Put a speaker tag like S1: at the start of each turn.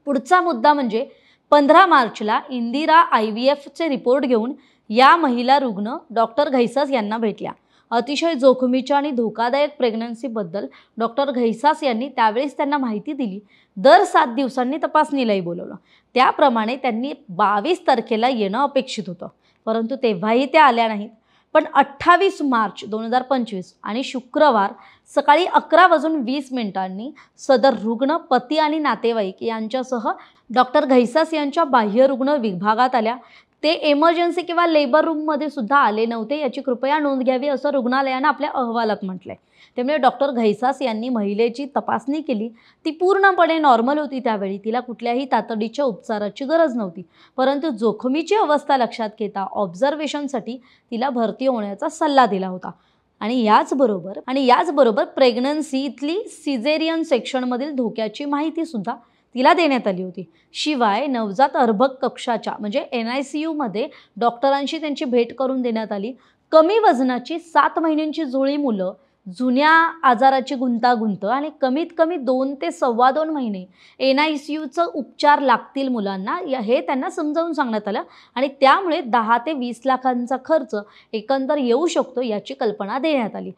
S1: पुढचा मुद्दा म्हणजे 15 मार्चला इंदिरा IVFचे रिपोर्ट घेऊन या महिला रुग्ण डॉक्टर घैसास यांना भेटल्या। अतिशय जोखमीच्या आणि धोकादायक प्रेग्नन्सीबद्दल डॉक्टर घैसास यांनी त्यावेळेस त्यांना माहिती दिली। दर 7 दिवसांनी तपासणीलाही बोलवलं। त्याप्रमाणे त्यांनी 22 तारखेला येणं अपेक्षित होतं, परंतु तेव्हाही त्या आल्या नाहीत। पण 28 मार्च 2025 आणि शुक्रवार सकाळी 11:20 सदर रुग्ण पती आणि नातेवाईक यांच्यासह डॉक्टर घैसास यांच्या बाह्यरुग्ण विभागात आल्या। ते इमर्जन्सी किंवा लेबर रूममध्ये सुद्धा आले नव्हते, याची कृपया नोंद घ्यावी असं रुग्णालयानं आपल्या अहवालात म्हटलंय। त्यामुळे डॉक्टर घैसास यांनी महिलेची तपासणी केली। ती पूर्णपणे नॉर्मल होती। त्यावेळी तिला कुठल्याही तातडीच्या उपचाराची गरज नव्हती, परंतु जोखमीची अवस्था लक्षात घेता ऑब्झर्वेशनसाठी तिला भरती होण्याचा सल्ला दिला होता। आणि याचबरोबर प्रेग्नन्सीतली सिझेरियन सेक्शनमधील धोक्याची माहिती सुद्धा तिला देण्यात आली होती। शिवाय नवजात अर्भक कक्षाच्या म्हणजे NICU मध्ये डॉक्टरांशी त्यांची भेट करून देण्यात आली। कमी वजनाची 7 महिन्यांची जुळी मुलं, जुन्या आजाराची गुंतागुंत आणि कमीत कमी 2 ते 2.25 महिने NICUचं उपचार लागतील मुलांना, हे त्यांना समजावून सांगण्यात आलं आणि त्यामुळे 10 ते 20 लाखांचा खर्च एकंदर येऊ शकतो याची कल्पना देण्यात आली।